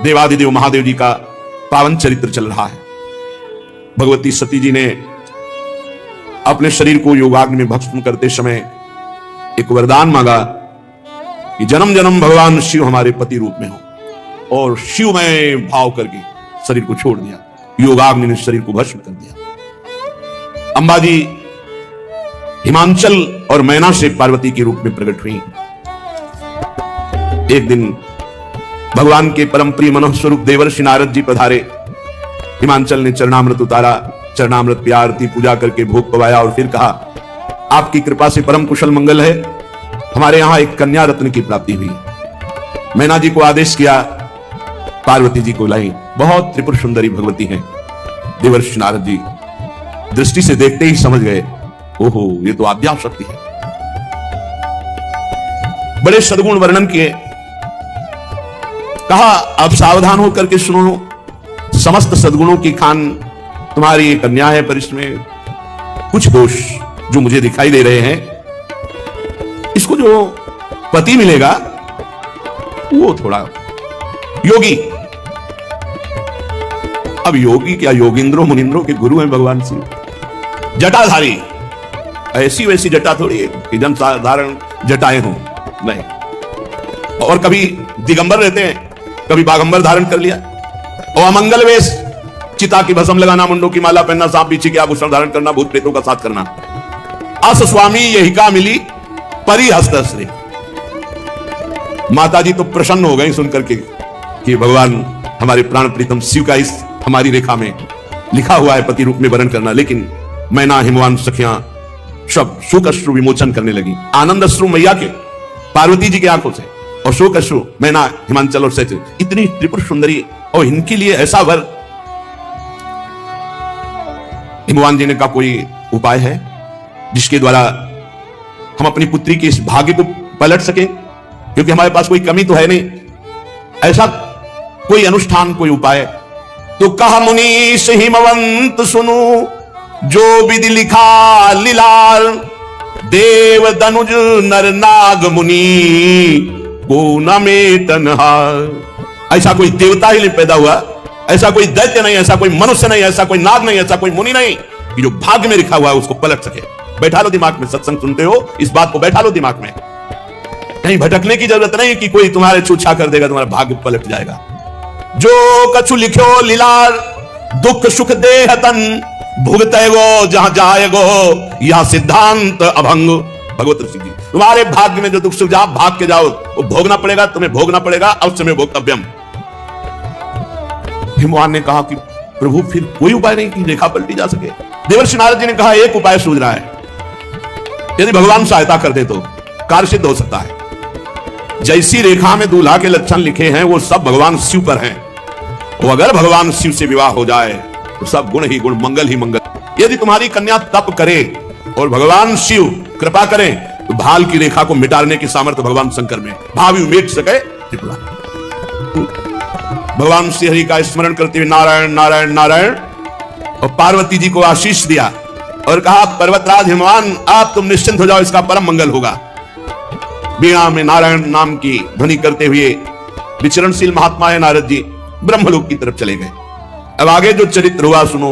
देवादिदेव महादेव जी का पावन चरित्र चल रहा है। भगवती सती जी ने अपने शरीर को योगाग्नि में भस्म करते समय एक वरदान मांगा कि जन्म जन्म भगवान शिव हमारे पति रूप में हो, और शिवमय भाव करके शरीर को छोड़ दिया। योगाग्नि ने शरीर को भस्म कर दिया। अंबाजी हिमांचल और मैना से पार्वती के रूप में प्रकट हुई। एक दिन भगवान के परम प्रिय मनोह स्वरूप देवर्षि नारद जी पधारे। हिमांचल ने चरणामृत उतारा, चरणामृत की आरती पूजा करके भोग पवाया और फिर कहा, आपकी कृपा से परम कुशल मंगल है, हमारे यहां एक कन्या रत्न की प्राप्ति हुई। मैना जी को आदेश किया, पार्वती जी को लाई। बहुत त्रिपुर सुंदरी भगवती हैं। देवर्षि नारद जी दृष्टि से देखते ही समझ गए, ओहो ये तो आद्या शक्ति है। बड़े सद्गुण वर्णन किए। कहा, अब सावधान होकर के सुनो, समस्त सद्गुणों की खान तुम्हारी कन्या है, पर इसमें कुछ दोष जो मुझे दिखाई दे रहे हैं। इसको जो पति मिलेगा वो थोड़ा योगी। अब योगी क्या, योगिंद्रों मुनिंद्रों के गुरु हैं भगवान शिव। जटाधारी, ऐसी वैसी जटा थोड़ी है कि जन साधारण जटाएं हों, नहीं। और कभी दिगंबर रहते हैं, कभी बागंबर धारण कर लिया। और अमंगल वेश, चिता की भस्म लगाना, मुंडों की माला पहनना, सांप पीछे के आभूषण धारण करना, भूत प्रेतों का साथ करना। अस स्वामी यही का मिली परी हस्तश्री। माता जी तो प्रसन्न हो गई सुनकर के कि भगवान हमारे प्राण प्रीतम शिव का इस हमारी रेखा में लिखा हुआ है पति रूप में वरण करना। लेकिन मैना हिमवान सखियां सब शोक अश्रु विमोचन करने लगी। आनंद अश्रु मैया के, पार्वती जी के आंखों से, और शोक अश्रु मैना, हिमांचल और सच। इतनी त्रिपुर सुंदरी, और इनके लिए ऐसा वर। हिमवान जी ने कहा, कोई उपाय है जिसके द्वारा हम अपनी पुत्री के इस भाग्य को पलट सकें, क्योंकि हमारे पास कोई कमी तो है नहीं। ऐसा कोई अनुष्ठान, कोई उपाय। तो कहा, मुनीश हिमवंत सुनो, जो विधि लिखा लीलाल, देव दनुज नर नाग मुनि को न में तनहार। ऐसा कोई देवता ही नहीं पैदा हुआ, ऐसा कोई दैत्य नहीं, ऐसा कोई मनुष्य नहीं, ऐसा कोई नाग नहीं, ऐसा कोई मुनि नहीं कि जो भाग्य में लिखा हुआ है उसको पलट सके। बैठा लो दिमाग में, सत्संग सुनते हो, इस बात को बैठा लो दिमाग में। कहीं भटकने की जरूरत नहीं कि कोई तुम्हारे छूछा कर देगा, तुम्हारा भाग्य पलट जाएगा। जो कछु लिखो लीलार, दुख सुख देह तन, भुगते गो जहां जाएगो, यह सिद्धांत अभंग। भगवत ऋषि जी, तुम्हारे भाग्य में जो दुख सुख, जहां भाग के जाओ वो भोगना पड़ेगा, तुम्हें भोगना पड़ेगा, अवश्य में भोक्तव्यम। हिमवान ने कहा कि प्रभु फिर कोई उपाय नहीं कि रेखा पलटी जा सके। देवर्षि नारद जी ने कहा, एक उपाय सूझ रहा है, यदि भगवान सहायता कर दे तो कार्य सिद्ध हो सकता है। जैसी रेखा में दूल्हा के लक्षण लिखे हैं वो सब भगवान शिव पर हैं। वो अगर भगवान शिव से विवाह हो जाए तो सब गुण ही गुण, मंगल ही मंगल। यदि तुम्हारी कन्या तप करे और भगवान शिव कृपा करें तो भाल की रेखा को मिटाने की सामर्थ्य भगवान शंकर में। भावी मिट सके त्रिपुरा। भगवान श्री हरि का स्मरण करते हुए नारायण नारायण नारायण, और पार्वती जी को आशीष दिया और कहा, पर्वतराज हिमवान, आप तुम निश्चिंत हो जाओ, इसका परम मंगल होगा। वीणा में नारायण नाम की ध्वनि करते हुए विचरणशील महात्मा है नारद जी ब्रह्मलोक की तरफ चले गए। अब आगे जो चरित्र हुआ सुनो।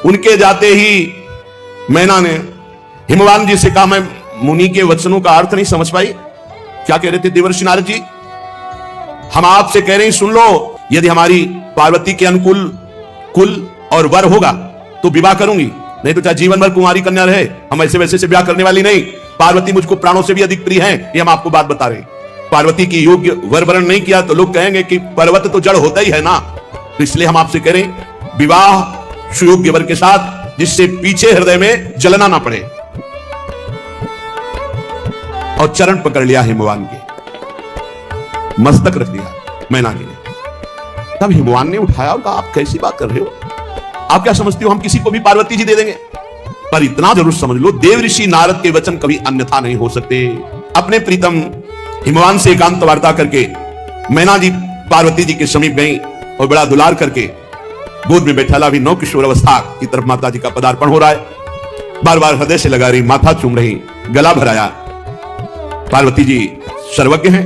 उनके जाते ही मैना ने हिमवान जी से कहा, मैं मुनि के वचनों का अर्थ नहीं समझ पाई। क्या कह रहे थे देवर्षि नारद जी? हम आपसे कह रहे हैं, सुन लो, यदि हमारी पार्वती के अनुकूल कुल और वर होगा तो विवाह करूंगी, नहीं तो चाहे जीवन भर कुंवारी कन्या रहे, हम ऐसे वैसे से ब्याह करने वाली नहीं। पार्वती मुझको प्राणों से भी अधिक प्रिय हैं, ये हम आपको बात बता रहे हैं। पार्वती की योग्य वर वरण नहीं किया तो लोग कहेंगे कि पर्वत तो जड़ होता ही है ना। तो इसलिए हम आपसे करें विवाह सुयोग्य वर के साथ, जिससे पीछे हृदय में जलना ना पड़े। और चरण पकड़ लिया हिमवान के, मस्तक रख दिया मैना जी ने। तब हिमवान ने उठाया और कहा, आप कैसी बात कर रहे हो? आप क्या समझती हो हम किसी को भी पार्वती जी दे देंगे? पर इतना जरूर समझ लो, देव ऋषि नारद के वचन कभी अन्यथा नहीं हो सकते। अपने प्रीतम हिमवान से एकांत वार्ता करके मैना जी पार्वती जी के समीप गई और बड़ा दुलार करके गोद में बैठा ला। अभी नौ किशोर अवस्था की तरफ माता जी का पदार्पण हो रहा है। बार बार हृदय से लगा रही, माथा चूम रही, गला भराया। पार्वती जी सर्वज्ञ हैं।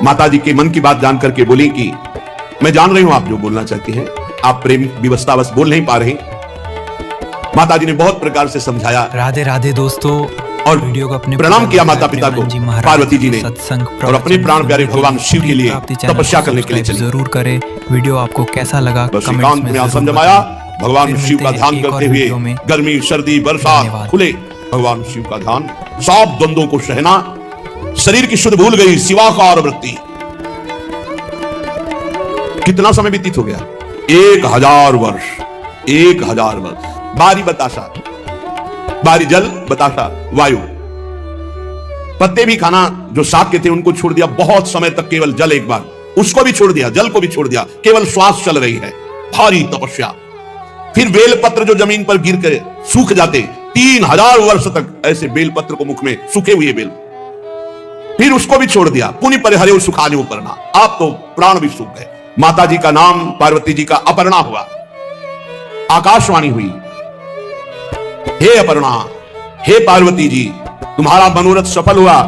माता जी के मन की बात जान करके बोली कि मैं जान रही हूं आप जो बोलना चाहती हैं, आप प्रेम विवशता बस बोल नहीं पा रही। माता जी ने बहुत प्रकार से समझाया। राधे राधे दोस्तों, और वीडियो को अपने प्रणाम किया माता पिता को, पार्वती जी ने, सत्संग और अपने प्राण प्यारे भगवान शिव के लिए तपस्या करने के लिए चले। जरूर करें। वीडियो आपको कैसा लगा कमेंट्स में आसन जमाया, भगवान शिव का ध्यान करते हुए गर्मी सर्दी बरसात खुले भगवान शिव का ध्यान, सब द्वंद्वों को सहना, शरीर की शुद्ध भूल गई, शिवाकार वृत्ति। कितना समय व्यतीत हो गया? 1000 वर्ष। 1000 वर्ष। बारी बतासा, बारी जल बतासा वायु। पत्ते भी खाना जो शाक के थे उनको छोड़ दिया, बहुत समय तक केवल जल, एक बार उसको भी छोड़ दिया, जल को भी छोड़ दिया, केवल श्वास चल रही है। भारी तपस्या। फिर बेलपत्र जो जमीन पर गिर कर सूख जाते, 3000 वर्ष तक ऐसे बेलपत्र को मुख में, सूखे हुए बेल, फिर उसको भी छोड़ दिया। पुनि परिहरे सुखाने उपरना। आप तो प्राण भी सूख गए। माता जी का नाम पार्वती जी का अपर्णा हुआ। आकाशवाणी हुई, हे अपर्णा, हे पार्वती जी, तुम्हारा मनोरथ सफल हुआ,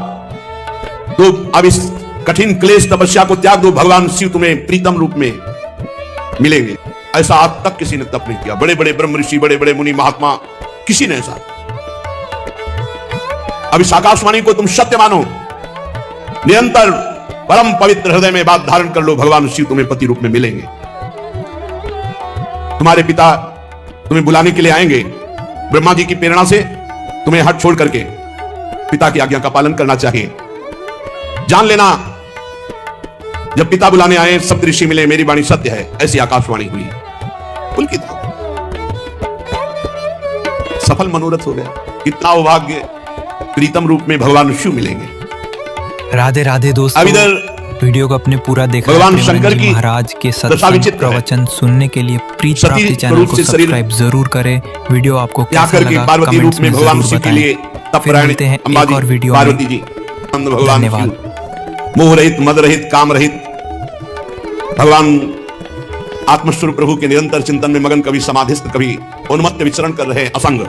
तो अब इस कठिन क्लेश तपस्या को त्याग दो, भगवान शिव तुम्हें प्रीतम रूप में मिलेंगे। ऐसा आज तक किसी ने तप नहीं किया। बड़े बड़े ब्रह्म ऋषि, बड़े बड़े मुनि महात्मा, किसी ने ऐसा। अब इस आकाशवाणी को तुम सत्य मानो, निरंतर परम पवित्र हृदय में बात धारण कर लो, भगवान शिव तुम्हें पति रूप में मिलेंगे। तुम्हारे पिता तुम्हें बुलाने के लिए आएंगे। ब्रह्मा जी की प्रेरणा से तुम्हें हट छोड़ करके पिता की आज्ञा का पालन करना चाहिए। जान लेना, जब पिता बुलाने आए, सप्त ऋषि मिले, मेरी वाणी सत्य है, ऐसी आकाशवाणी हुई। पुलकित हो, सफल मनोरथ हो गया। कितना सौभाग्य, प्रीतम रूप में भगवान शिव मिलेंगे। राधे राधे दोस्तों, अब इधर वीडियो को अपने पूरा देखा, भगवान शंकर की महाराज के सत्संग प्रवचन सुनने के लिए प्रीत प्राप्ति चैनल को सब्सक्राइब जरूर करें। वीडियो आपको कैसा लगा पार्वती रूप में भगवान शिव के लिए मिलते हैं एक और वीडियो में। पार्वती जी भगवान शिव, मोह रहित, मद रहित, काम रहित, भगवान आत्मस्वरूप प्रभु के निरंतर चिंतन में मगन, कभी समाधिस्थ, कभी उन्मत्त विचरण कर रहे हैं, असंग।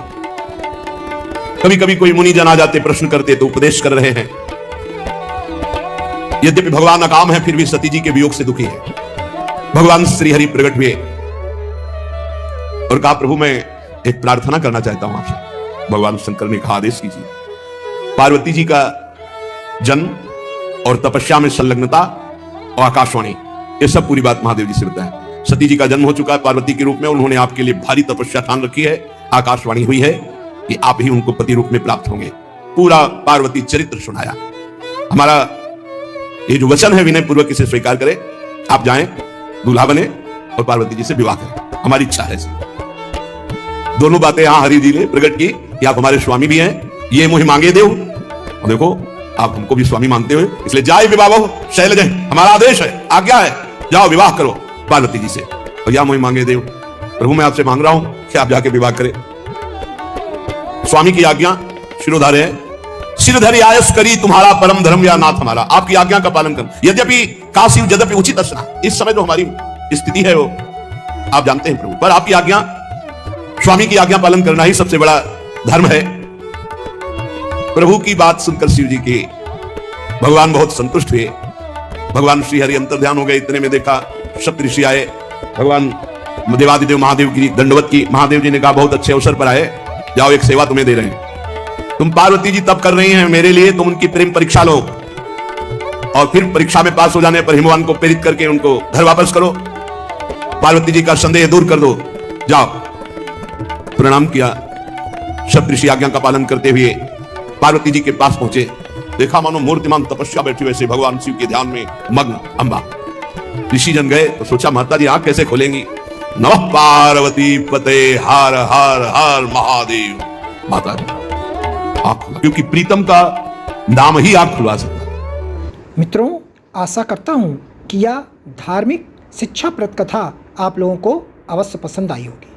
कभी कभी कोई मुनि जन आ जाते, प्रश्न करते तो उपदेश कर रहे हैं। यद्यपि भगवान अकाम है, फिर भी सती जी के वियोग से दुखी है। भगवान श्री हरि प्रकट हुए और कहा, प्रभु मैं एक प्रार्थना करना चाहता हूं आपसे। भगवान शंकर ने कहा, आदेश कीजिए। पार्वती जी का जन्म और तपस्या में संलग्नता और आकाशवाणी, ये सब पूरी बात महादेव जी से बताया। सती जी का जन्म हो चुका है पार्वती के रूप में, उन्होंने आपके लिए भारी तपस्या ठान रखी है। आकाशवाणी हुई है कि आप ही उनको पति रूप में प्राप्त होंगे। पूरा पार्वती चरित्र सुनाया। हमारा ये जो वचन है विनय पूर्वक इसे स्वीकार करें। आप जाएं, दूल्हा बने और पार्वती जी से विवाह करें। हमारी इच्छा है। दोनों बातें यहां हरि जी ने प्रकट की कि आप हमारे स्वामी भी हैं, ये मुझे मांगे देव, और देखो आप हमको भी स्वामी मानते हुए, इसलिए जाए विवाह शैलज, हमारा आदेश है, आज्ञा है, जाओ विवाह करो पार्वती जी से। और या मुझे मांगे देव, प्रभु मैं आपसे मांग रहा हूं कि आप जाके विवाह करें। स्वामी की आज्ञा शिरोधार्य है। सिरधरि आयस करी तुम्हारा परम धर्म या नाथ हमारा। आपकी आज्ञा का पालन कर। यद्यपि काशी यद्यपि उचित असना, इस समय जो हमारी स्थिति है वो आप जानते हैं प्रभु, पर आपकी आज्ञा, स्वामी की आज्ञा पालन करना ही सबसे बड़ा धर्म है। प्रभु की बात सुनकर शिव जी के भगवान बहुत संतुष्ट हुए। भगवान श्री हरि अंतर ध्यान हो गए। इतने में देखा सप्त ऋषि आए, भगवान देवादिदेव महादेव की दंडवत की। महादेव जी ने कहा, बहुत अच्छे अवसर पर आए, जाओ एक सेवा तुम्हें दे रहे हैं। तुम पार्वती जी तप कर रही हैं मेरे लिए, तुम उनकी प्रेम परीक्षा लो और फिर परीक्षा में पास हो जाने पर हिमवान को प्रेरित करके उनको घर वापस करो। पार्वती जी का संदेह दूर कर दो, जाओ। प्रणाम किया। सप्त ऋषि आज्ञा का पालन करते हुए पार्वती जी के पास पहुंचे। देखा मानो मूर्तिमान तपस्या बैठी वैसे भगवान शिव के ध्यान में मग्न अम्बा। ऋषि जन गए तो सोचा माता जी आंख कैसे खोलेंगी। नमः पार्वती पते हर हर हर महादेव। माता जी आंख, क्योंकि प्रीतम का नाम ही आंख खुलवा सकता है। मित्रों, आशा करता हूं कि यह धार्मिक शिक्षाप्रद कथा आप लोगों को अवश्य पसंद आई होगी।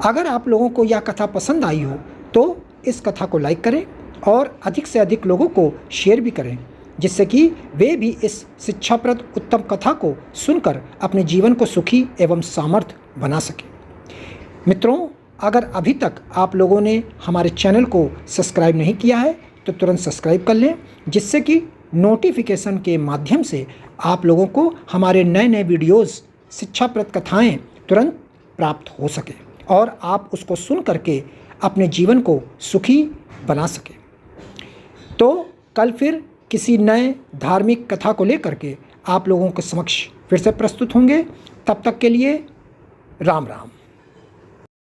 अगर आप लोगों को यह कथा पसंद आई हो तो इस कथा को लाइक करें और अधिक से अधिक लोगों को शेयर भी करें, जिससे कि वे भी इस शिक्षाप्रद उत्तम कथा को सुनकर अपने जीवन को सुखी एवं सामर्थ्य बना सकें। मित्रों, अगर अभी तक आप लोगों ने हमारे चैनल को सब्सक्राइब नहीं किया है तो तुरंत सब्सक्राइब कर लें, जिससे कि नोटिफिकेशन के माध्यम से आप लोगों को हमारे नए नए वीडियोस, शिक्षाप्रद कथाएं तुरंत प्राप्त हो सके और आप उसको सुन करके अपने जीवन को सुखी बना सके। तो कल फिर किसी नए धार्मिक कथा को लेकर के आप लोगों के समक्ष फिर से प्रस्तुत होंगे। तब तक के लिए राम राम।